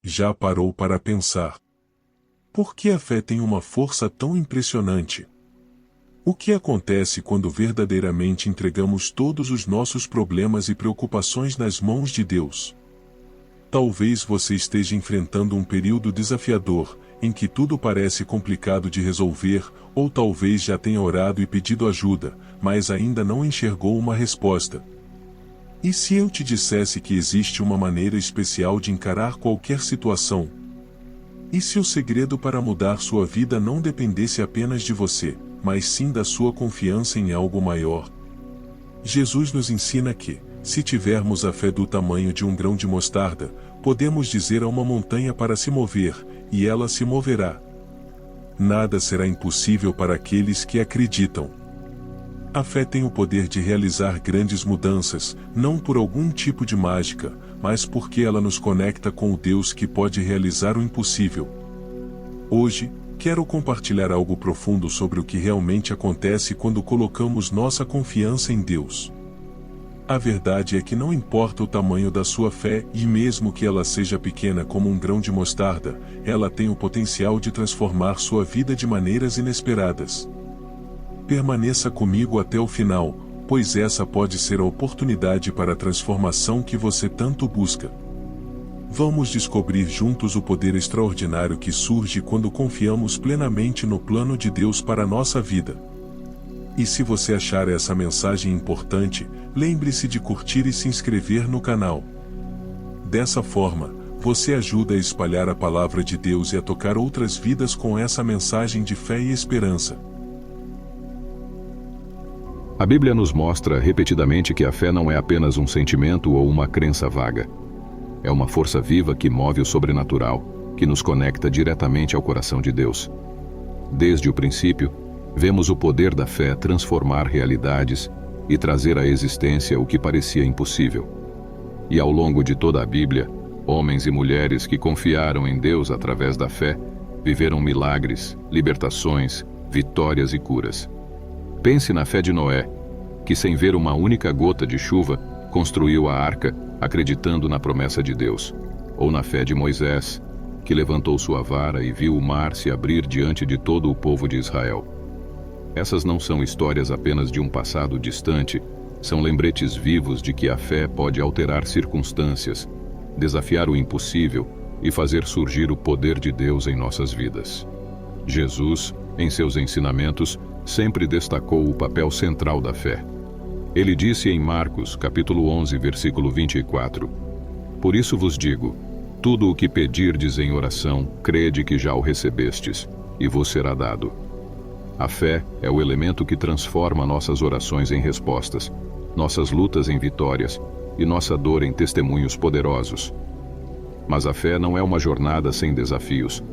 Já parou para pensar? Por que a fé tem uma força tão impressionante? O que acontece quando verdadeiramente entregamos todos os nossos problemas e preocupações nas mãos de Deus? Talvez você esteja enfrentando um período desafiador, em que tudo parece complicado de resolver, ou talvez já tenha orado e pedido ajuda, mas ainda não enxergou uma resposta. E se eu te dissesse que existe uma maneira especial de encarar qualquer situação? E se o segredo para mudar sua vida não dependesse apenas de você, mas sim da sua confiança em algo maior? Jesus nos ensina que, se tivermos a fé do tamanho de um grão de mostarda, podemos dizer a uma montanha para se mover, e ela se moverá. Nada será impossível para aqueles que acreditam. A fé tem o poder de realizar grandes mudanças, não por algum tipo de mágica, mas porque ela nos conecta com o Deus que pode realizar o impossível. Hoje, quero compartilhar algo profundo sobre o que realmente acontece quando colocamos nossa confiança em Deus. A verdade é que não importa o tamanho da sua fé, e mesmo que ela seja pequena como um grão de mostarda, ela tem o potencial de transformar sua vida de maneiras inesperadas. Permaneça comigo até o final, pois essa pode ser a oportunidade para a transformação que você tanto busca. Vamos descobrir juntos o poder extraordinário que surge quando confiamos plenamente no plano de Deus para a nossa vida. E se você achar essa mensagem importante, lembre-se de curtir e se inscrever no canal. Dessa forma, você ajuda a espalhar a palavra de Deus e a tocar outras vidas com essa mensagem de fé e esperança. A Bíblia nos mostra repetidamente que a fé não é apenas um sentimento ou uma crença vaga. É uma força viva que move o sobrenatural, que nos conecta diretamente ao coração de Deus. Desde o princípio, vemos o poder da fé transformar realidades e trazer à existência o que parecia impossível. E ao longo de toda a Bíblia, homens e mulheres que confiaram em Deus através da fé, viveram milagres, libertações, vitórias e curas. Pense na fé de Noé, que sem ver uma única gota de chuva, construiu a arca, acreditando na promessa de Deus. Ou na fé de Moisés, que levantou sua vara e viu o mar se abrir diante de todo o povo de Israel. Essas não são histórias apenas de um passado distante, são lembretes vivos de que a fé pode alterar circunstâncias, desafiar o impossível e fazer surgir o poder de Deus em nossas vidas. Jesus, em seus ensinamentos, sempre destacou o papel central da fé. Ele disse em Marcos, capítulo 11, versículo 24: Por isso vos digo, tudo o que pedirdes em oração, crede que já o recebestes, e vos será dado. A fé é o elemento que transforma nossas orações em respostas, nossas lutas em vitórias e nossa dor em testemunhos poderosos. Mas a fé não é uma jornada sem desafios.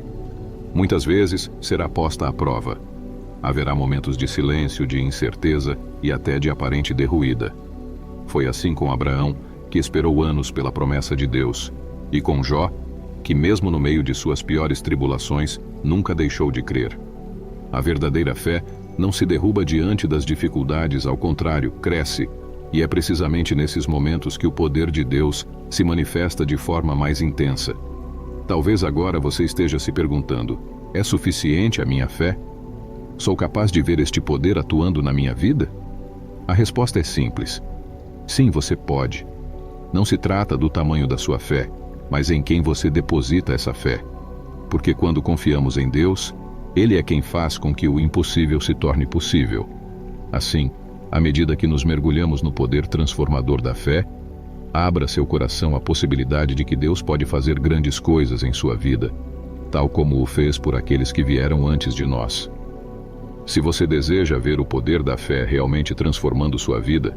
Muitas vezes será posta à prova. Haverá momentos de silêncio, de incerteza e até de aparente derruída. Foi assim com Abraão, que esperou anos pela promessa de Deus, e com Jó, que mesmo no meio de suas piores tribulações, nunca deixou de crer. A verdadeira fé não se derruba diante das dificuldades, ao contrário, cresce, e é precisamente nesses momentos que o poder de Deus se manifesta de forma mais intensa. Talvez agora você esteja se perguntando: é suficiente a minha fé? Sou capaz de ver este poder atuando na minha vida? A resposta é simples. Sim, você pode. Não se trata do tamanho da sua fé, mas em quem você deposita essa fé. Porque quando confiamos em Deus, Ele é quem faz com que o impossível se torne possível. Assim, à medida que nos mergulhamos no poder transformador da fé, abra seu coração à possibilidade de que Deus pode fazer grandes coisas em sua vida, tal como o fez por aqueles que vieram antes de nós. Se você deseja ver o poder da fé realmente transformando sua vida,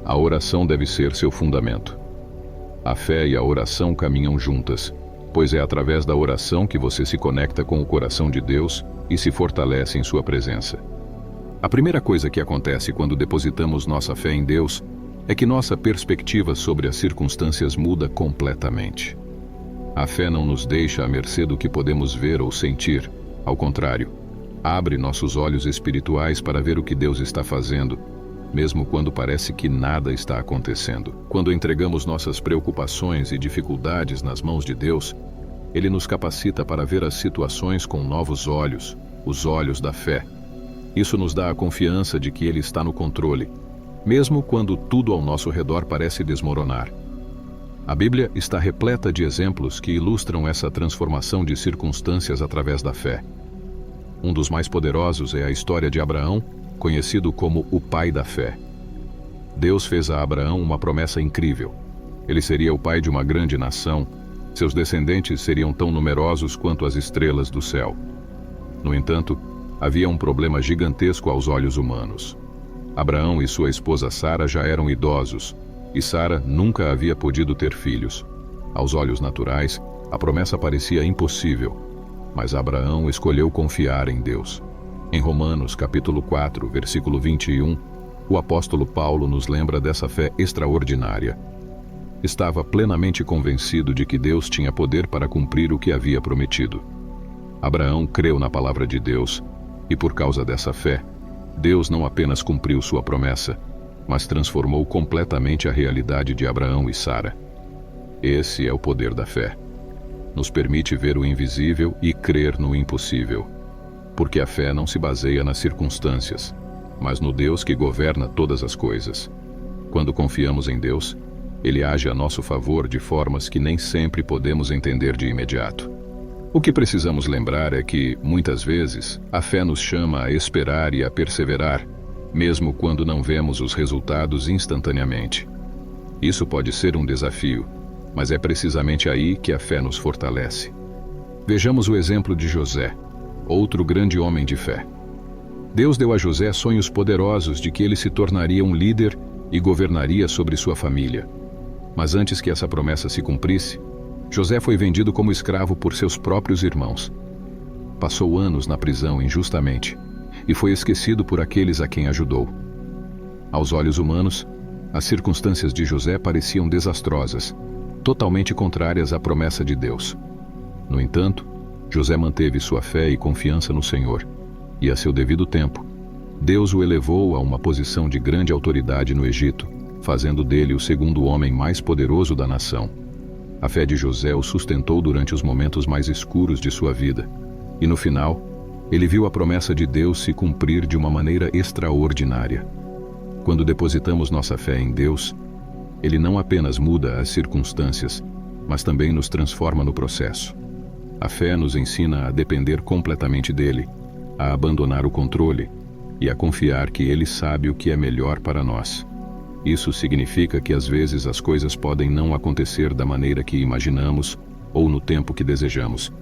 a oração deve ser seu fundamento. A fé e a oração caminham juntas, pois é através da oração que você se conecta com o coração de Deus e se fortalece em sua presença. A primeira coisa que acontece quando depositamos nossa fé em Deus é que nossa perspectiva sobre as circunstâncias muda completamente. A fé não nos deixa à mercê do que podemos ver ou sentir, ao contrário, abre nossos olhos espirituais para ver o que Deus está fazendo, mesmo quando parece que nada está acontecendo. Quando entregamos nossas preocupações e dificuldades nas mãos de Deus, Ele nos capacita para ver as situações com novos olhos, os olhos da fé. Isso nos dá a confiança de que Ele está no controle, mesmo quando tudo ao nosso redor parece desmoronar. A Bíblia está repleta de exemplos que ilustram essa transformação de circunstâncias através da fé. Um dos mais poderosos é a história de Abraão, conhecido como o pai da fé. Deus fez a Abraão uma promessa incrível. Ele seria o pai de uma grande nação. Seus descendentes seriam tão numerosos quanto as estrelas do céu. No entanto, havia um problema gigantesco aos olhos humanos. Abraão e sua esposa Sara já eram idosos, e Sara nunca havia podido ter filhos. Aos olhos naturais, a promessa parecia impossível, mas Abraão escolheu confiar em Deus. Em Romanos, capítulo 4, versículo 21, o apóstolo Paulo nos lembra dessa fé extraordinária. Estava plenamente convencido de que Deus tinha poder para cumprir o que havia prometido. Abraão creu na palavra de Deus, e por causa dessa fé, Deus não apenas cumpriu sua promessa, mas transformou completamente a realidade de Abraão e Sara. Esse é o poder da fé. Nos permite ver o invisível e crer no impossível. Porque a fé não se baseia nas circunstâncias, mas no Deus que governa todas as coisas. Quando confiamos em Deus, Ele age a nosso favor de formas que nem sempre podemos entender de imediato. O que precisamos lembrar é que, muitas vezes, a fé nos chama a esperar e a perseverar, mesmo quando não vemos os resultados instantaneamente. Isso pode ser um desafio, mas é precisamente aí que a fé nos fortalece. Vejamos o exemplo de José, outro grande homem de fé. Deus deu a José sonhos poderosos de que ele se tornaria um líder e governaria sobre sua família. Mas antes que essa promessa se cumprisse, José foi vendido como escravo por seus próprios irmãos. Passou anos na prisão injustamente e foi esquecido por aqueles a quem ajudou. Aos olhos humanos, as circunstâncias de José pareciam desastrosas, totalmente contrárias à promessa de Deus. No entanto, José manteve sua fé e confiança no Senhor, e a seu devido tempo, Deus o elevou a uma posição de grande autoridade no Egito, fazendo dele o segundo homem mais poderoso da nação. A fé de José o sustentou durante os momentos mais escuros de sua vida, e no final, ele viu a promessa de Deus se cumprir de uma maneira extraordinária. Quando depositamos nossa fé em Deus, Ele não apenas muda as circunstâncias, mas também nos transforma no processo. A fé nos ensina a depender completamente dEle, a abandonar o controle e a confiar que Ele sabe o que é melhor para nós. Isso significa que às vezes as coisas podem não acontecer da maneira que imaginamos ou no tempo que desejamos,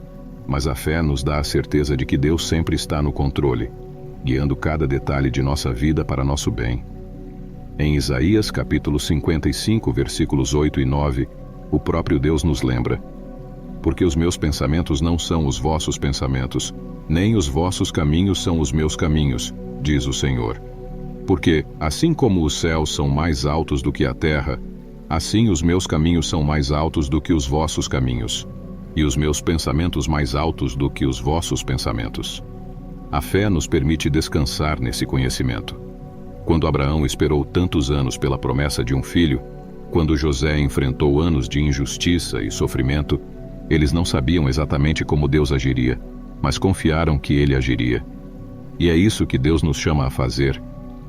mas a fé nos dá a certeza de que Deus sempre está no controle, guiando cada detalhe de nossa vida para nosso bem. Em Isaías capítulo 55, versículos 8 e 9, o próprio Deus nos lembra: porque os meus pensamentos não são os vossos pensamentos, nem os vossos caminhos são os meus caminhos, diz o Senhor. Porque, assim como os céus são mais altos do que a terra, assim os meus caminhos são mais altos do que os vossos caminhos, e os meus pensamentos mais altos do que os vossos pensamentos. A fé nos permite descansar nesse conhecimento. Quando Abraão esperou tantos anos pela promessa de um filho, quando José enfrentou anos de injustiça e sofrimento, eles não sabiam exatamente como Deus agiria, mas confiaram que Ele agiria. E é isso que Deus nos chama a fazer.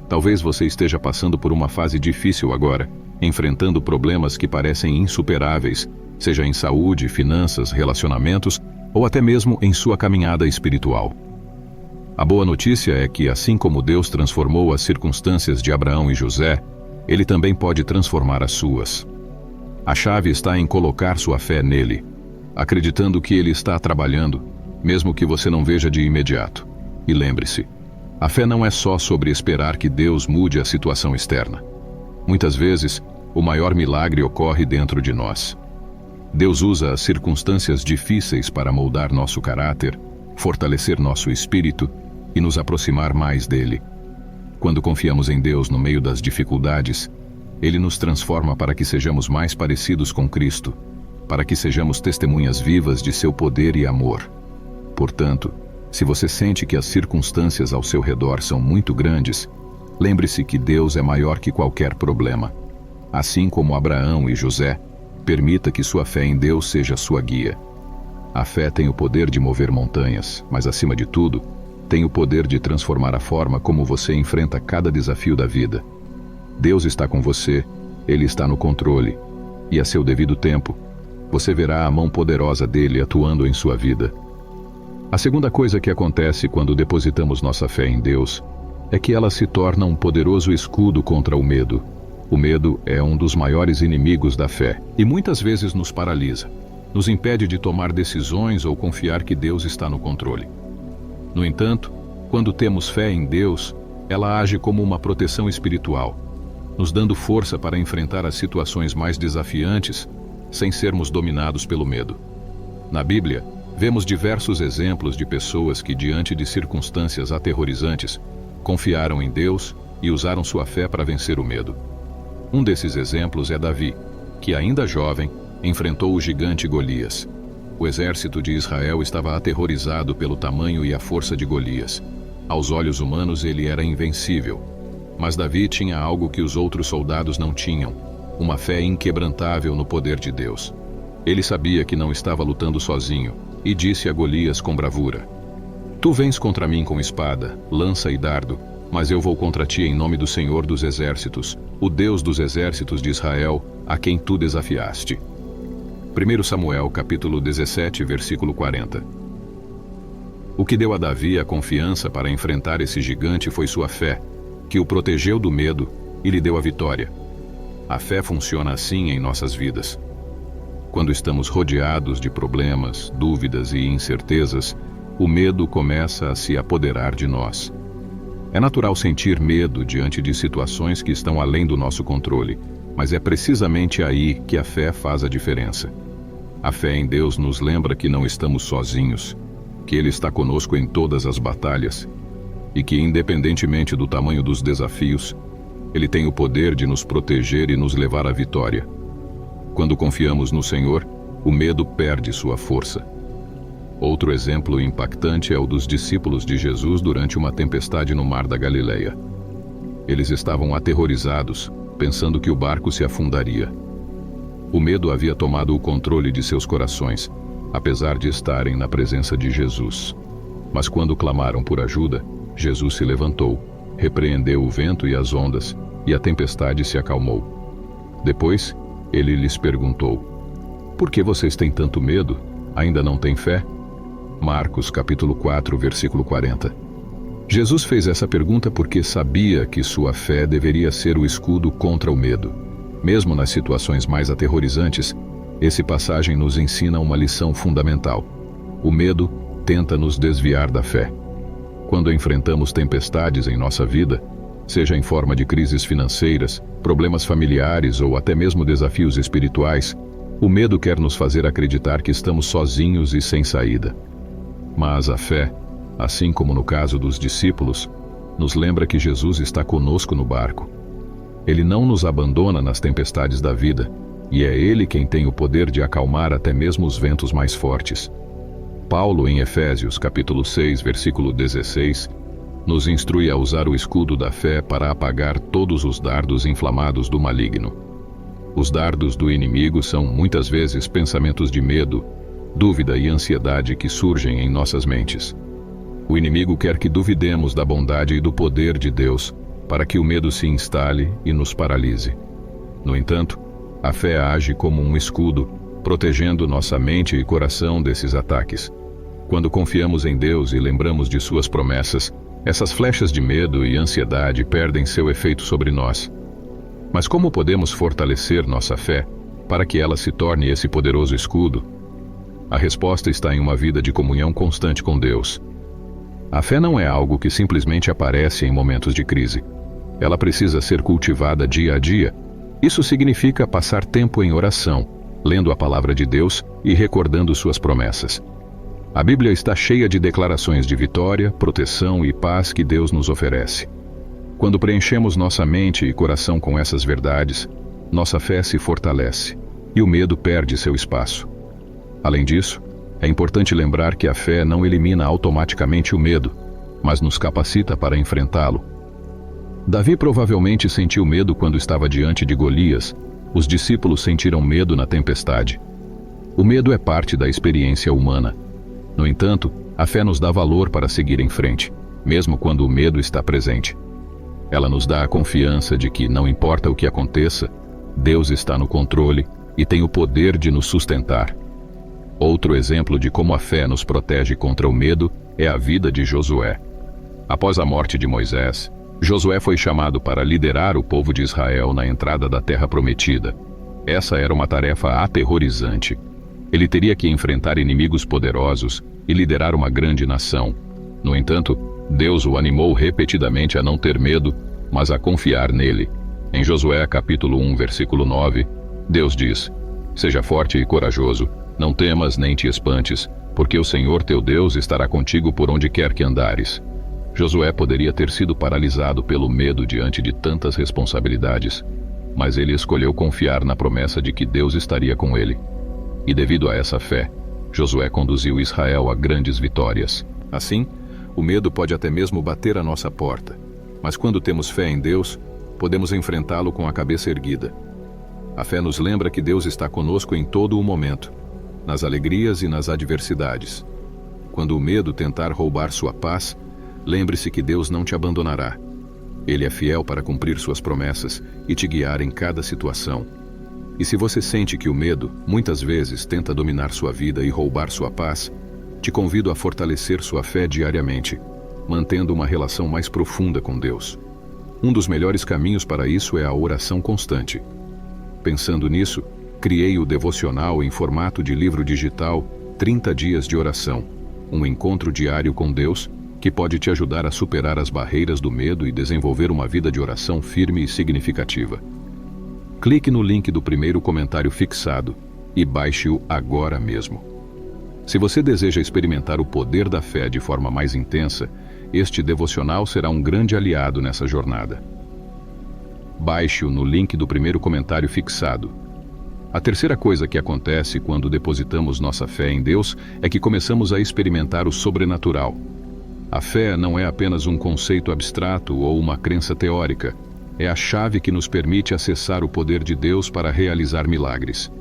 Talvez você esteja passando por uma fase difícil agora, enfrentando problemas que parecem insuperáveis, seja em saúde, finanças, relacionamentos ou até mesmo em sua caminhada espiritual. A boa notícia é que, assim como Deus transformou as circunstâncias de Abraão e José, Ele também pode transformar as suas. A chave está em colocar sua fé nele, acreditando que Ele está trabalhando, mesmo que você não veja de imediato. E lembre-se, a fé não é só sobre esperar que Deus mude a situação externa. Muitas vezes, o maior milagre ocorre dentro de nós. Deus usa as circunstâncias difíceis para moldar nosso caráter, fortalecer nosso espírito e nos aproximar mais dele. Quando confiamos em Deus no meio das dificuldades, Ele nos transforma para que sejamos mais parecidos com Cristo, para que sejamos testemunhas vivas de seu poder e amor. Portanto, se você sente que as circunstâncias ao seu redor são muito grandes, lembre-se que Deus é maior que qualquer problema. Assim como Abraão e José, permita que sua fé em Deus seja sua guia. A fé tem o poder de mover montanhas, mas acima de tudo, tem o poder de transformar a forma como você enfrenta cada desafio da vida. Deus está com você, Ele está no controle, e a seu devido tempo, você verá a mão poderosa dele atuando em sua vida. A segunda coisa que acontece quando depositamos nossa fé em Deus é que ela se torna um poderoso escudo contra o medo. O medo é um dos maiores inimigos da fé e muitas vezes nos paralisa, nos impede de tomar decisões ou confiar que Deus está no controle. No entanto, quando temos fé em Deus, ela age como uma proteção espiritual, nos dando força para enfrentar as situações mais desafiantes sem sermos dominados pelo medo. Na Bíblia, vemos diversos exemplos de pessoas que, diante de circunstâncias aterrorizantes, confiaram em Deus e usaram sua fé para vencer o medo. Um desses exemplos é Davi, que ainda jovem, enfrentou o gigante Golias. O exército de Israel estava aterrorizado pelo tamanho e a força de Golias. Aos olhos humanos ele era invencível. Mas Davi tinha algo que os outros soldados não tinham, uma fé inquebrantável no poder de Deus. Ele sabia que não estava lutando sozinho, e disse a Golias com bravura: Tu vens contra mim com espada, lança e dardo, mas eu vou contra ti em nome do Senhor dos Exércitos, o Deus dos exércitos de Israel, a quem tu desafiaste. 1 Samuel, capítulo 17, versículo 40. O que deu a Davi a confiança para enfrentar esse gigante foi sua fé, que o protegeu do medo e lhe deu a vitória. A fé funciona assim em nossas vidas. Quando estamos rodeados de problemas, dúvidas e incertezas, o medo começa a se apoderar de nós. É natural sentir medo diante de situações que estão além do nosso controle, mas é precisamente aí que a fé faz a diferença. A fé em Deus nos lembra que não estamos sozinhos, que Ele está conosco em todas as batalhas e que, independentemente do tamanho dos desafios, Ele tem o poder de nos proteger e nos levar à vitória. Quando confiamos no Senhor, o medo perde sua força. Outro exemplo impactante é o dos discípulos de Jesus durante uma tempestade no mar da Galileia. Eles estavam aterrorizados, pensando que o barco se afundaria. O medo havia tomado o controle de seus corações, apesar de estarem na presença de Jesus. Mas quando clamaram por ajuda, Jesus se levantou, repreendeu o vento e as ondas, e a tempestade se acalmou. Depois, ele lhes perguntou: Por que vocês têm tanto medo? Ainda não têm fé? Marcos capítulo 4, versículo 40. Jesus fez essa pergunta porque sabia que sua fé deveria ser o escudo contra o medo. Mesmo nas situações mais aterrorizantes, essa passagem nos ensina uma lição fundamental. O medo tenta nos desviar da fé. Quando enfrentamos tempestades em nossa vida, seja em forma de crises financeiras, problemas familiares ou até mesmo desafios espirituais, o medo quer nos fazer acreditar que estamos sozinhos e sem saída. Mas a fé, assim como no caso dos discípulos, nos lembra que Jesus está conosco no barco. Ele não nos abandona nas tempestades da vida, e é Ele quem tem o poder de acalmar até mesmo os ventos mais fortes. Paulo, em Efésios capítulo 6, versículo 16, nos instrui a usar o escudo da fé para apagar todos os dardos inflamados do maligno. Os dardos do inimigo são muitas vezes pensamentos de medo, dúvida e ansiedade que surgem em nossas mentes. O inimigo quer que duvidemos da bondade e do poder de Deus, para que o medo se instale e nos paralise. No entanto, a fé age como um escudo, protegendo nossa mente e coração desses ataques. Quando confiamos em Deus e lembramos de suas promessas, essas flechas de medo e ansiedade perdem seu efeito sobre nós. Mas como podemos fortalecer nossa fé para que ela se torne esse poderoso escudo? A resposta está em uma vida de comunhão constante com Deus. A fé não é algo que simplesmente aparece em momentos de crise. Ela precisa ser cultivada dia a dia. Isso significa passar tempo em oração, lendo a palavra de Deus e recordando suas promessas. A Bíblia está cheia de declarações de vitória, proteção e paz que Deus nos oferece. Quando preenchemos nossa mente e coração com essas verdades, nossa fé se fortalece e o medo perde seu espaço. Além disso, é importante lembrar que a fé não elimina automaticamente o medo, mas nos capacita para enfrentá-lo. Davi provavelmente sentiu medo quando estava diante de Golias. Os discípulos sentiram medo na tempestade. O medo é parte da experiência humana. No entanto, a fé nos dá valor para seguir em frente, mesmo quando o medo está presente. Ela nos dá a confiança de que, não importa o que aconteça, Deus está no controle e tem o poder de nos sustentar. Outro exemplo de como a fé nos protege contra o medo é a vida de Josué. Após a morte de Moisés, Josué foi chamado para liderar o povo de Israel na entrada da Terra Prometida. Essa era uma tarefa aterrorizante. Ele teria que enfrentar inimigos poderosos e liderar uma grande nação. No entanto, Deus o animou repetidamente a não ter medo, mas a confiar nele. Em Josué capítulo 1, versículo 9, Deus diz: "Seja forte e corajoso, não temas nem te espantes, porque o Senhor teu Deus estará contigo por onde quer que andares." Josué poderia ter sido paralisado pelo medo diante de tantas responsabilidades, mas ele escolheu confiar na promessa de que Deus estaria com ele. E devido a essa fé, Josué conduziu Israel a grandes vitórias. Assim, o medo pode até mesmo bater à nossa porta, mas quando temos fé em Deus, podemos enfrentá-lo com a cabeça erguida. A fé nos lembra que Deus está conosco em todo o momento, nas alegrias e nas adversidades. Quando o medo tentar roubar sua paz, lembre-se que Deus não te abandonará. Ele é fiel para cumprir suas promessas e te guiar em cada situação. E se você sente que o medo, muitas vezes, tenta dominar sua vida e roubar sua paz, te convido a fortalecer sua fé diariamente, mantendo uma relação mais profunda com Deus. Um dos melhores caminhos para isso é a oração constante. Pensando nisso, criei o devocional em formato de livro digital 30 Dias de Oração, um encontro diário com Deus que pode te ajudar a superar as barreiras do medo e desenvolver uma vida de oração firme e significativa. Clique no link do primeiro comentário fixado e baixe-o agora mesmo. Se você deseja experimentar o poder da fé de forma mais intensa, este devocional será um grande aliado nessa jornada. Baixe-o no link do primeiro comentário fixado. A terceira coisa que acontece quando depositamos nossa fé em Deus é que começamos a experimentar o sobrenatural. A fé não é apenas um conceito abstrato ou uma crença teórica. É a chave que nos permite acessar o poder de Deus para realizar milagres.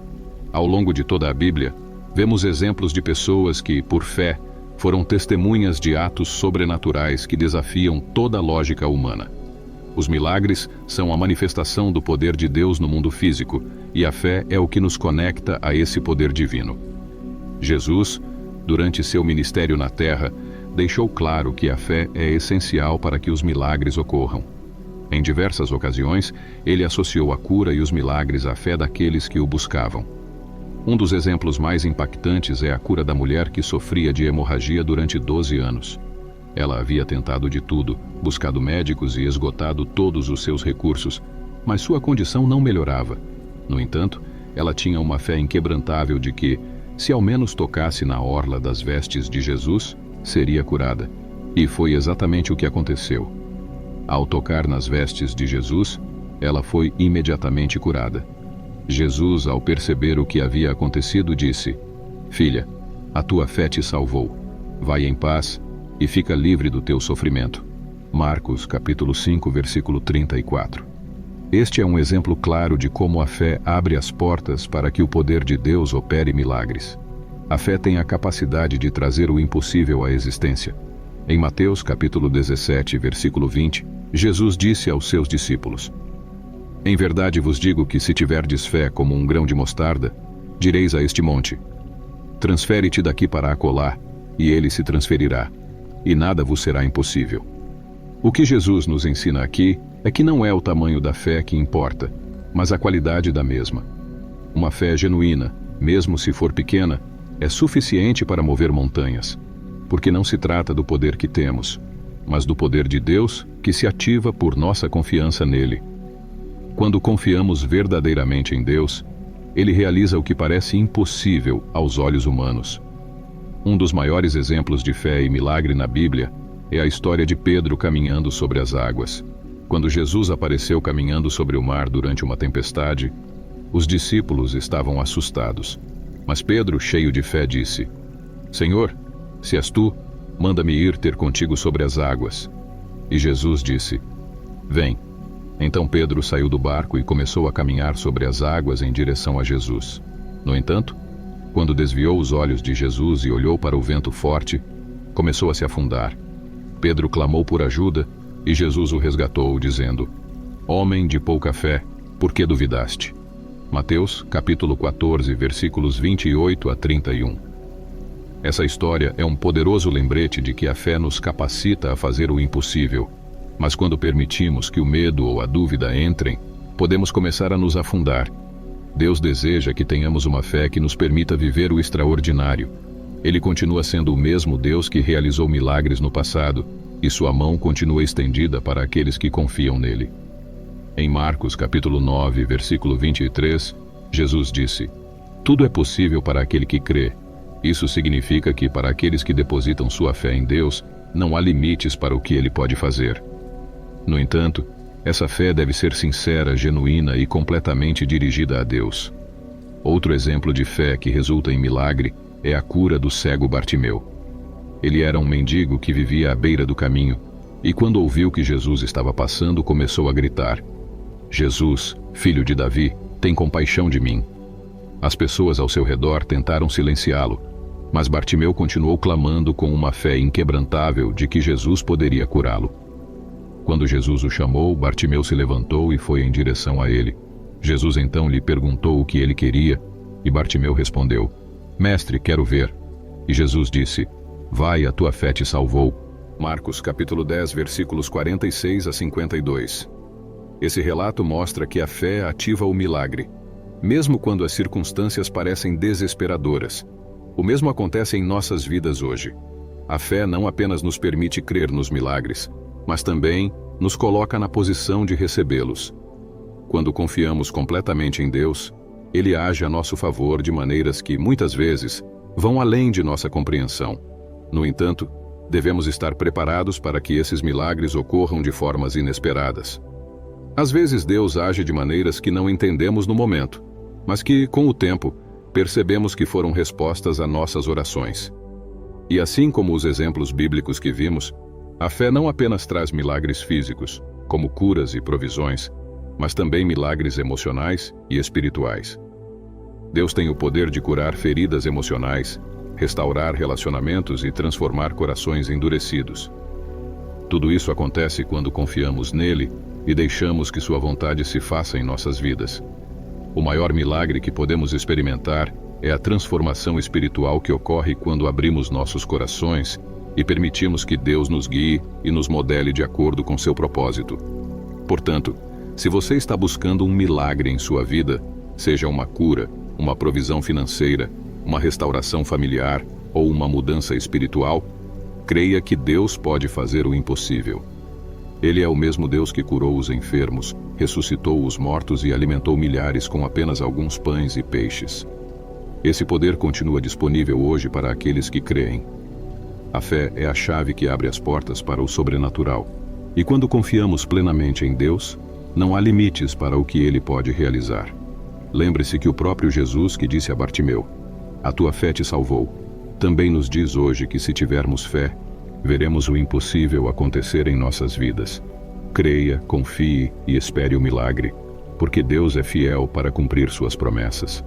Ao longo de toda a Bíblia, vemos exemplos de pessoas que, por fé, foram testemunhas de atos sobrenaturais que desafiam toda a lógica humana. Os milagres são a manifestação do poder de Deus no mundo físico, e a fé é o que nos conecta a esse poder divino. Jesus, durante seu ministério na Terra, deixou claro que a fé é essencial para que os milagres ocorram. Em diversas ocasiões, ele associou a cura e os milagres à fé daqueles que o buscavam. Um dos exemplos mais impactantes é a cura da mulher que sofria de hemorragia durante 12 anos. Ela havia tentado de tudo, buscado médicos e esgotado todos os seus recursos, mas sua condição não melhorava. No entanto, ela tinha uma fé inquebrantável de que, se ao menos tocasse na orla das vestes de Jesus, seria curada. E foi exatamente o que aconteceu. Ao tocar nas vestes de Jesus, ela foi imediatamente curada. Jesus, ao perceber o que havia acontecido, disse: "Filha, a tua fé te salvou. Vai em paz e fica livre do teu sofrimento." Marcos, capítulo 5, versículo 34. Este é um exemplo claro de como a fé abre as portas para que o poder de Deus opere milagres. A fé tem a capacidade de trazer o impossível à existência. Em Mateus, capítulo 17, versículo 20, Jesus disse aos seus discípulos: "Em verdade vos digo que se tiverdes fé como um grão de mostarda, direis a este monte: transfere-te daqui para acolá, e ele se transferirá, e nada vos será impossível." O que Jesus nos ensina aqui é que não é o tamanho da fé que importa, mas a qualidade da mesma. Uma fé genuína, mesmo se for pequena, é suficiente para mover montanhas, porque não se trata do poder que temos, mas do poder de Deus que se ativa por nossa confiança nele. Quando confiamos verdadeiramente em Deus, Ele realiza o que parece impossível aos olhos humanos. Um dos maiores exemplos de fé e milagre na Bíblia é a história de Pedro caminhando sobre as águas. Quando Jesus apareceu caminhando sobre o mar durante uma tempestade, os discípulos estavam assustados. Mas Pedro, cheio de fé, disse: "Senhor, se és tu, manda-me ir ter contigo sobre as águas." E Jesus disse: "Vem." Então Pedro saiu do barco e começou a caminhar sobre as águas em direção a Jesus. No entanto, Quando desviou os olhos de Jesus e olhou para o vento forte, começou a se afundar. Pedro clamou por ajuda e Jesus o resgatou, dizendo: Homem de pouca fé, por que duvidaste? Mateus, capítulo 14, versículos 28 a 31. Essa história é um poderoso lembrete de que a fé nos capacita a fazer o impossível, mas quando permitimos que o medo ou a dúvida entrem, podemos começar a nos afundar. Deus deseja que tenhamos uma fé que nos permita viver o extraordinário. Ele continua sendo o mesmo Deus que realizou milagres no passado, e sua mão continua estendida para aqueles que confiam nele. Em Marcos, capítulo 9, versículo 23, Jesus disse: Tudo é possível para aquele que crê. Isso significa que para aqueles que depositam sua fé em Deus, não há limites para o que ele pode fazer. No entanto, essa fé deve ser sincera, genuína e completamente dirigida a Deus. Outro exemplo de fé que resulta em milagre é a cura do cego Bartimeu. Ele era um mendigo que vivia à beira do caminho, e quando ouviu que Jesus estava passando, começou a gritar: Jesus, filho de Davi, tem compaixão de mim. As pessoas ao seu redor tentaram silenciá-lo, mas Bartimeu continuou clamando com uma fé inquebrantável de que Jesus poderia curá-lo. Quando Jesus o chamou, Bartimeu se levantou e foi em direção a ele. Jesus então lhe perguntou o que ele queria, e Bartimeu respondeu: Mestre, quero ver. E Jesus disse: Vai, a tua fé te salvou. Marcos capítulo 10, versículos 46 a 52. Esse relato mostra que a fé ativa o milagre, mesmo quando as circunstâncias parecem desesperadoras. O mesmo acontece em nossas vidas hoje. A fé não apenas nos permite crer nos milagres, mas também nos coloca na posição de recebê-los. Quando confiamos completamente em Deus, Ele age a nosso favor de maneiras que, muitas vezes, vão além de nossa compreensão. No entanto, devemos estar preparados para que esses milagres ocorram de formas inesperadas. Às vezes Deus age de maneiras que não entendemos no momento, mas que, com o tempo, percebemos que foram respostas a nossas orações. E assim como os exemplos bíblicos que vimos, a fé não apenas traz milagres físicos, como curas e provisões, mas também milagres emocionais e espirituais. Deus tem o poder de curar feridas emocionais, restaurar relacionamentos e transformar corações endurecidos. Tudo isso acontece quando confiamos nele e deixamos que sua vontade se faça em nossas vidas. O maior milagre que podemos experimentar é a transformação espiritual que ocorre quando abrimos nossos corações e permitimos que Deus nos guie e nos modele de acordo com seu propósito. Portanto, se você está buscando um milagre em sua vida, seja uma cura, uma provisão financeira, uma restauração familiar ou uma mudança espiritual, creia que Deus pode fazer o impossível. Ele é o mesmo Deus que curou os enfermos, ressuscitou os mortos e alimentou milhares com apenas alguns pães e peixes. Esse poder continua disponível hoje para aqueles que creem. A fé é a chave que abre as portas para o sobrenatural. E quando confiamos plenamente em Deus, não há limites para o que Ele pode realizar. Lembre-se que o próprio Jesus que disse a Bartimeu: A tua fé te salvou, também nos diz hoje que se tivermos fé, veremos o impossível acontecer em nossas vidas. Creia, confie e espere o milagre, porque Deus é fiel para cumprir suas promessas.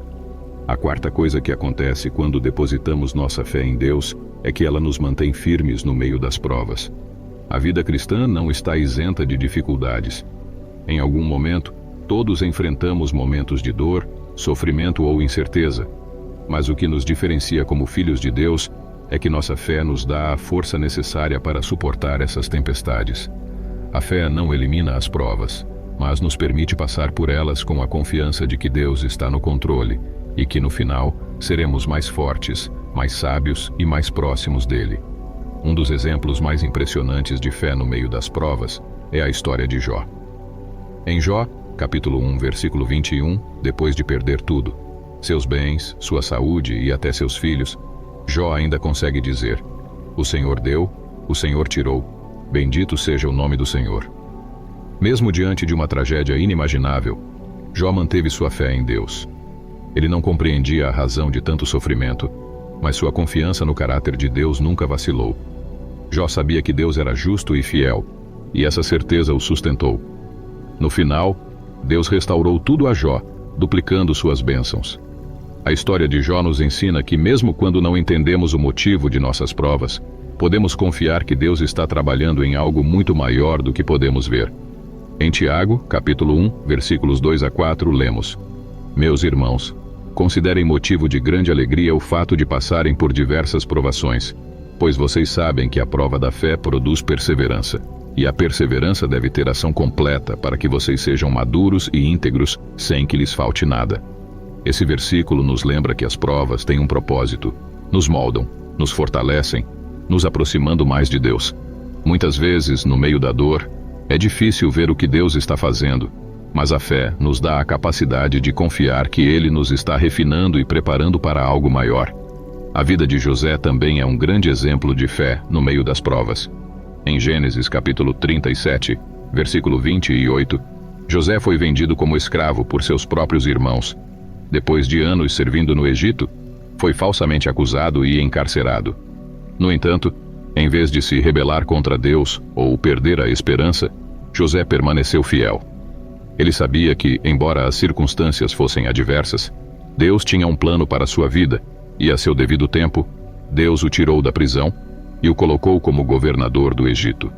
A quarta coisa que acontece quando depositamos nossa fé em Deus é que ela nos mantém firmes no meio das provas. A vida cristã não está isenta de dificuldades. Em algum momento, todos enfrentamos momentos de dor, sofrimento ou incerteza. Mas o que nos diferencia como filhos de Deus é que nossa fé nos dá a força necessária para suportar essas tempestades. A fé não elimina as provas, mas nos permite passar por elas com a confiança de que Deus está no controle e que no final seremos mais fortes, mais sábios e mais próximos dele. Um dos exemplos mais impressionantes de fé no meio das provas é a história de Jó. Em Jó, capítulo 1, versículo 21, depois de perder tudo, seus bens, sua saúde e até seus filhos, Jó ainda consegue dizer: O Senhor deu, o Senhor tirou, bendito seja o nome do Senhor. Mesmo diante de uma tragédia inimaginável, Jó manteve sua fé em Deus. Ele não compreendia a razão de tanto sofrimento, mas sua confiança no caráter de Deus nunca vacilou. Jó sabia que Deus era justo e fiel, e essa certeza o sustentou. No final, Deus restaurou tudo a Jó, duplicando suas bênçãos. A história de Jó nos ensina que, mesmo quando não entendemos o motivo de nossas provas, podemos confiar que Deus está trabalhando em algo muito maior do que podemos ver. Em Tiago, capítulo 1, versículos 2 a 4, lemos: Meus irmãos, considerem motivo de grande alegria o fato de passarem por diversas provações, pois vocês sabem que a prova da fé produz perseverança, e a perseverança deve ter ação completa para que vocês sejam maduros e íntegros, sem que lhes falte nada. Esse versículo nos lembra que as provas têm um propósito, nos moldam, nos fortalecem, nos aproximando mais de Deus. Muitas vezes, no meio da dor, é difícil ver o que Deus está fazendo, mas a fé nos dá a capacidade de confiar que Ele nos está refinando e preparando para algo maior. A vida de José também é um grande exemplo de fé no meio das provas. Em Gênesis capítulo 37, versículo 28, José foi vendido como escravo por seus próprios irmãos. Depois de anos servindo no Egito, foi falsamente acusado e encarcerado. No entanto, em vez de se rebelar contra Deus ou perder a esperança, José permaneceu fiel. Ele sabia que, embora as circunstâncias fossem adversas, Deus tinha um plano para sua vida, e a seu devido tempo, Deus o tirou da prisão e o colocou como governador do Egito.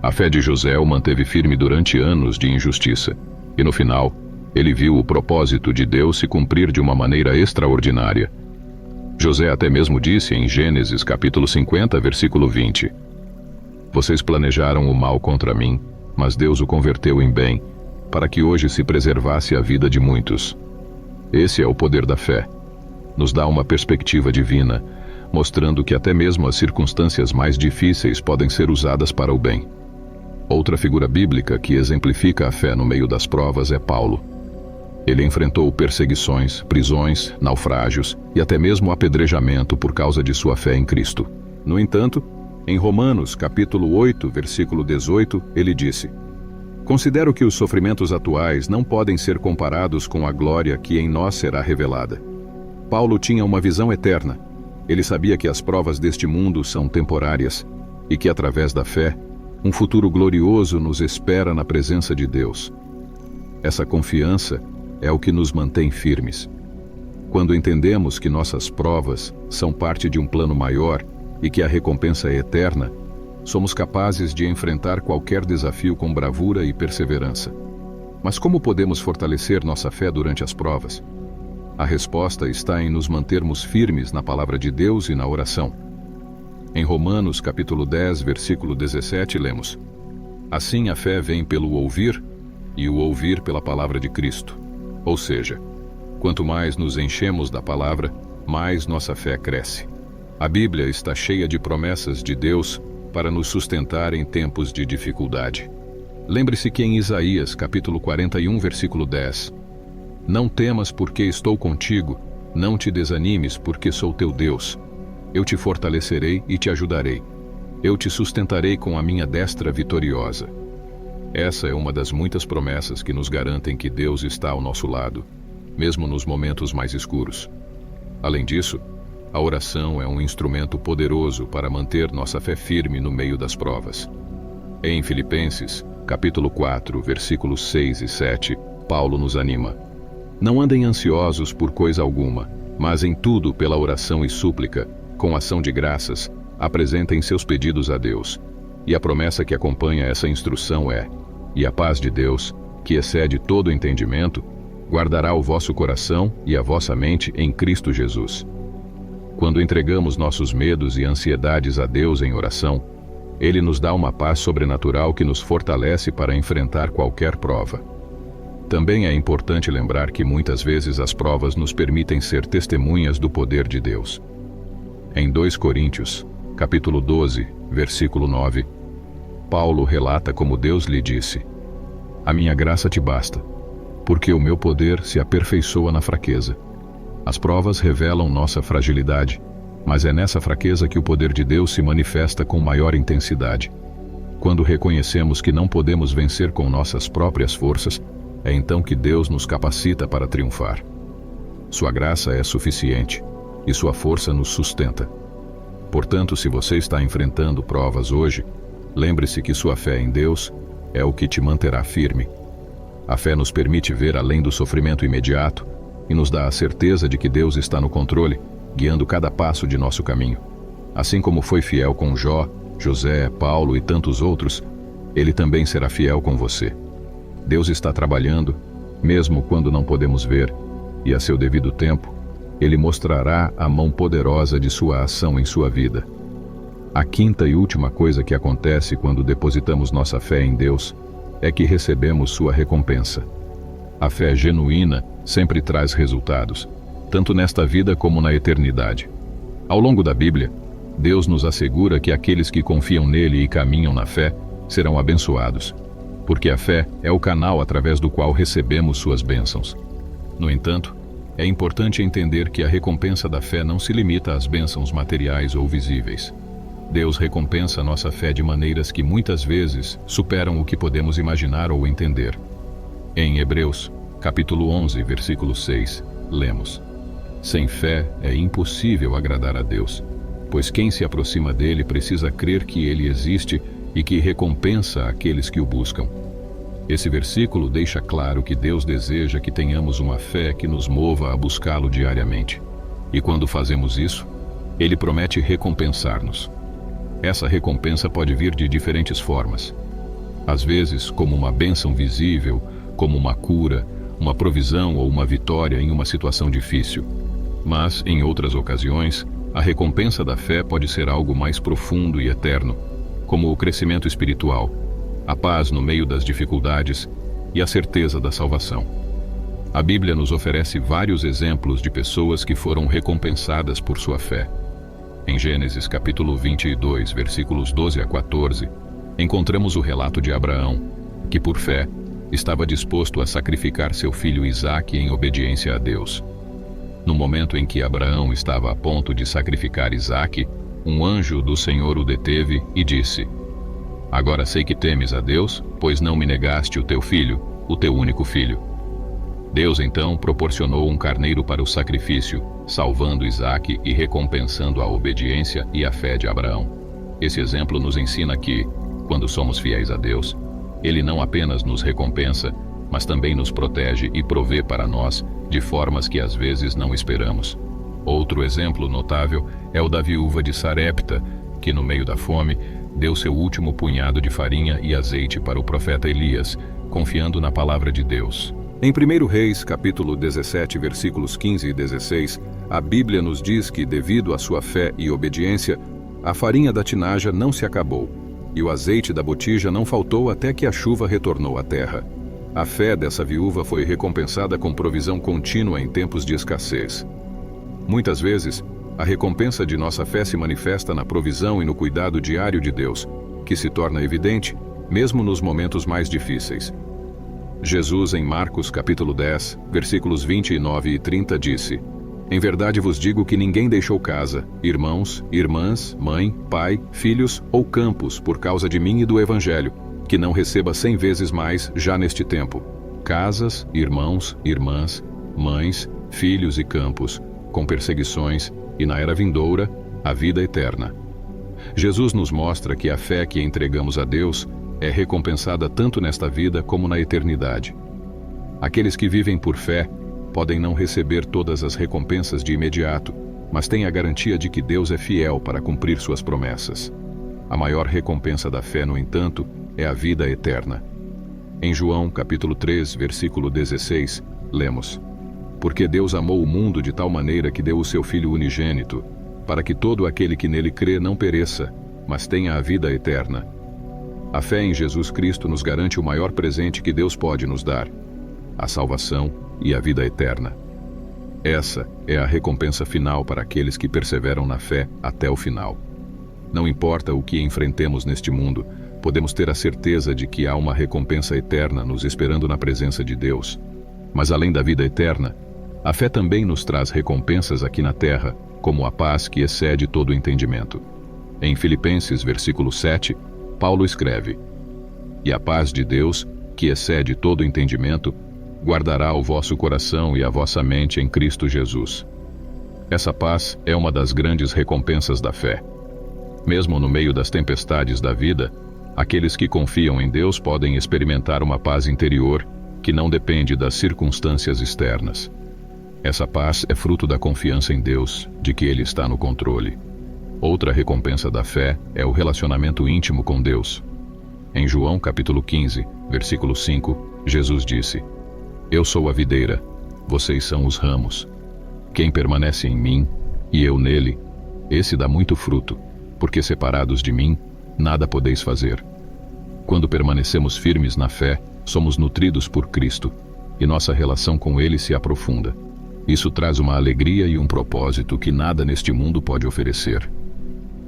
A fé de José o manteve firme durante anos de injustiça, e no final, ele viu o propósito de Deus se cumprir de uma maneira extraordinária. José até mesmo disse em Gênesis capítulo 50, versículo 20: Vocês planejaram o mal contra mim, mas Deus o converteu em bem, para que hoje se preservasse a vida de muitos. Esse é o poder da fé. Nos dá uma perspectiva divina, mostrando que até mesmo as circunstâncias mais difíceis podem ser usadas para o bem. Outra figura bíblica que exemplifica a fé no meio das provas é Paulo. Ele enfrentou perseguições, prisões, naufrágios e até mesmo apedrejamento por causa de sua fé em Cristo. No entanto, em Romanos capítulo 8, versículo 18, ele disse: Considero que os sofrimentos atuais não podem ser comparados com a glória que em nós será revelada. Paulo tinha uma visão eterna. Ele sabia que as provas deste mundo são temporárias e que, através da fé, um futuro glorioso nos espera na presença de Deus. Essa confiança é o que nos mantém firmes. Quando entendemos que nossas provas são parte de um plano maior e que a recompensa é eterna, somos capazes de enfrentar qualquer desafio com bravura e perseverança. Mas como podemos fortalecer nossa fé durante as provas? A resposta está em nos mantermos firmes na palavra de Deus e na oração. Em Romanos capítulo 10, versículo 17, lemos: Assim a fé vem pelo ouvir, e o ouvir pela palavra de Cristo. Ou seja, quanto mais nos enchemos da palavra, mais nossa fé cresce. A Bíblia está cheia de promessas de Deus para nos sustentar em tempos de dificuldade. Lembre-se que em Isaías, capítulo 41, versículo 10, Não temas porque estou contigo, não te desanimes porque sou teu Deus. Eu te fortalecerei e te ajudarei. Eu te sustentarei com a minha destra vitoriosa. Essa é uma das muitas promessas que nos garantem que Deus está ao nosso lado, mesmo nos momentos mais escuros. Além disso, a oração é um instrumento poderoso para manter nossa fé firme no meio das provas. Em Filipenses, capítulo 4, versículos 6 e 7, Paulo nos anima: Não andem ansiosos por coisa alguma, mas em tudo pela oração e súplica, com ação de graças, apresentem seus pedidos a Deus. E a promessa que acompanha essa instrução é: E a paz de Deus, que excede todo entendimento, guardará o vosso coração e a vossa mente em Cristo Jesus. Quando entregamos nossos medos e ansiedades a Deus em oração, Ele nos dá uma paz sobrenatural que nos fortalece para enfrentar qualquer prova. Também é importante lembrar que muitas vezes as provas nos permitem ser testemunhas do poder de Deus. Em 2 Coríntios, capítulo 12, versículo 9, Paulo relata como Deus lhe disse: A minha graça te basta, porque o meu poder se aperfeiçoa na fraqueza. As provas revelam nossa fragilidade, mas é nessa fraqueza que o poder de Deus se manifesta com maior intensidade. Quando reconhecemos que não podemos vencer com nossas próprias forças, é então que Deus nos capacita para triunfar. Sua graça é suficiente, e sua força nos sustenta. Portanto, se você está enfrentando provas hoje, lembre-se que sua fé em Deus é o que te manterá firme. A fé nos permite ver além do sofrimento imediato e nos dá a certeza de que Deus está no controle, guiando cada passo de nosso caminho. Assim como foi fiel com Jó, José, Paulo e tantos outros, Ele também será fiel com você. Deus está trabalhando, mesmo quando não podemos ver, e a seu devido tempo, Ele mostrará a mão poderosa de sua ação em sua vida. A quinta e última coisa que acontece quando depositamos nossa fé em Deus é que recebemos sua recompensa. A fé genuína sempre traz resultados, tanto nesta vida como na eternidade. Ao longo da Bíblia, Deus nos assegura que aqueles que confiam nele e caminham na fé serão abençoados, porque a fé é o canal através do qual recebemos suas bênçãos. No entanto, é importante entender que a recompensa da fé não se limita às bênçãos materiais ou visíveis. Deus recompensa nossa fé de maneiras que muitas vezes superam o que podemos imaginar ou entender. Em Hebreus, capítulo 11, versículo 6, lemos: Sem fé é impossível agradar a Deus, pois quem se aproxima dele precisa crer que ele existe e que recompensa aqueles que o buscam. Esse versículo deixa claro que Deus deseja que tenhamos uma fé que nos mova a buscá-lo diariamente. E quando fazemos isso, Ele promete recompensar-nos. Essa recompensa pode vir de diferentes formas. Às vezes, como uma bênção visível, como uma cura, uma provisão ou uma vitória em uma situação difícil. Mas, em outras ocasiões, a recompensa da fé pode ser algo mais profundo e eterno, como o crescimento espiritual, a paz no meio das dificuldades e a certeza da salvação. A Bíblia nos oferece vários exemplos de pessoas que foram recompensadas por sua fé. Em Gênesis capítulo 22, versículos 12 a 14, encontramos o relato de Abraão, que por fé estava disposto a sacrificar seu filho Isaque em obediência a Deus. No momento em que Abraão estava a ponto de sacrificar Isaque, um anjo do Senhor o deteve e disse: Agora sei que temes a Deus, pois não me negaste o teu filho, o teu único filho. Deus então proporcionou um carneiro para o sacrifício, salvando Isaque e recompensando a obediência e a fé de Abraão. Esse exemplo nos ensina que, quando somos fiéis a Deus, Ele não apenas nos recompensa, mas também nos protege e provê para nós de formas que às vezes não esperamos. Outro exemplo notável é o da viúva de Sarepta, que no meio da fome, deu seu último punhado de farinha e azeite para o profeta Elias, confiando na palavra de Deus. Em 1 Reis, capítulo 17, versículos 15 e 16, a Bíblia nos diz que, devido à sua fé e obediência, a farinha da tinaja não se acabou, e o azeite da botija não faltou até que a chuva retornou à terra. A fé dessa viúva foi recompensada com provisão contínua em tempos de escassez. Muitas vezes, a recompensa de nossa fé se manifesta na provisão e no cuidado diário de Deus, que se torna evidente, mesmo nos momentos mais difíceis. Jesus, em Marcos capítulo 10, versículos 29 e 30, disse: Em verdade vos digo que ninguém deixou casa, irmãos, irmãs, mãe, pai, filhos ou campos por causa de mim e do Evangelho, que não receba 100 vezes mais já neste tempo. Casas, irmãos, irmãs, mães, filhos e campos, com perseguições, e na era vindoura, a vida eterna. Jesus nos mostra que a fé que entregamos a Deus é recompensada tanto nesta vida como na eternidade. Aqueles que vivem por fé podem não receber todas as recompensas de imediato, mas têm a garantia de que Deus é fiel para cumprir suas promessas. A maior recompensa da fé, no entanto, é a vida eterna. Em João, capítulo 3, versículo 16, lemos: Porque Deus amou o mundo de tal maneira que deu o seu Filho unigênito, para que todo aquele que nele crê não pereça, mas tenha a vida eterna. A fé em Jesus Cristo nos garante o maior presente que Deus pode nos dar: a salvação e a vida eterna. Essa é a recompensa final para aqueles que perseveram na fé até o final. Não importa o que enfrentemos neste mundo, podemos ter a certeza de que há uma recompensa eterna nos esperando na presença de Deus. Mas além da vida eterna, a fé também nos traz recompensas aqui na terra, como a paz que excede todo o entendimento. Em Filipenses, versículo 7, Paulo escreve: E a paz de Deus, que excede todo o entendimento, guardará o vosso coração e a vossa mente em Cristo Jesus. Essa paz é uma das grandes recompensas da fé. Mesmo no meio das tempestades da vida, aqueles que confiam em Deus podem experimentar uma paz interior que não depende das circunstâncias externas. Essa paz é fruto da confiança em Deus, de que Ele está no controle. Outra recompensa da fé é o relacionamento íntimo com Deus. Em João capítulo 15, versículo 5, Jesus disse: Eu sou a videira, vocês são os ramos. Quem permanece em mim, e eu nele, esse dá muito fruto, porque separados de mim, nada podeis fazer. Quando permanecemos firmes na fé, somos nutridos por Cristo, e nossa relação com Ele se aprofunda. Isso traz uma alegria e um propósito que nada neste mundo pode oferecer.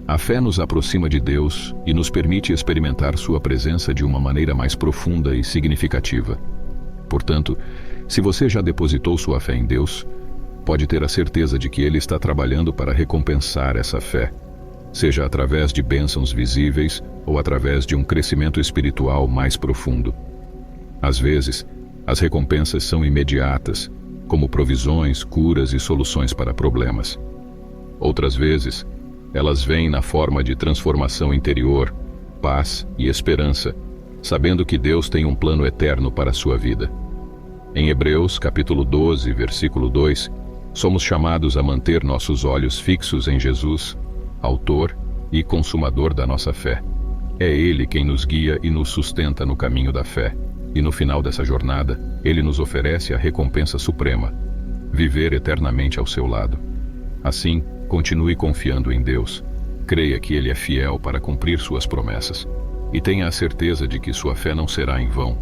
A fé nos aproxima de Deus e nos permite experimentar sua presença de uma maneira mais profunda e significativa. Portanto, se você já depositou sua fé em Deus, pode ter a certeza de que Ele está trabalhando para recompensar essa fé, seja através de bênçãos visíveis ou através de um crescimento espiritual mais profundo. Às vezes, as recompensas são imediatas, como provisões, curas e soluções para problemas. Outras vezes, elas vêm na forma de transformação interior, paz e esperança, sabendo que Deus tem um plano eterno para a sua vida. Em Hebreus, capítulo 12, versículo 2, somos chamados a manter nossos olhos fixos em Jesus, autor e consumador da nossa fé. É Ele quem nos guia e nos sustenta no caminho da fé. E no final dessa jornada, Ele nos oferece a recompensa suprema: viver eternamente ao seu lado. Assim, continue confiando em Deus. Creia que Ele é fiel para cumprir suas promessas. E tenha a certeza de que sua fé não será em vão.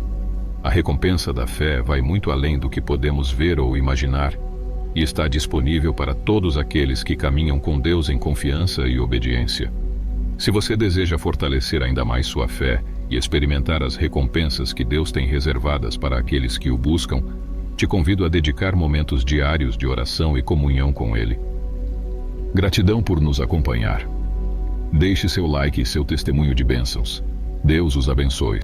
A recompensa da fé vai muito além do que podemos ver ou imaginar, e está disponível para todos aqueles que caminham com Deus em confiança e obediência. Se você deseja fortalecer ainda mais sua fé e experimentar as recompensas que Deus tem reservadas para aqueles que o buscam, te convido a dedicar momentos diários de oração e comunhão com Ele. Gratidão por nos acompanhar. Deixe seu like e seu testemunho de bênçãos. Deus os abençoe.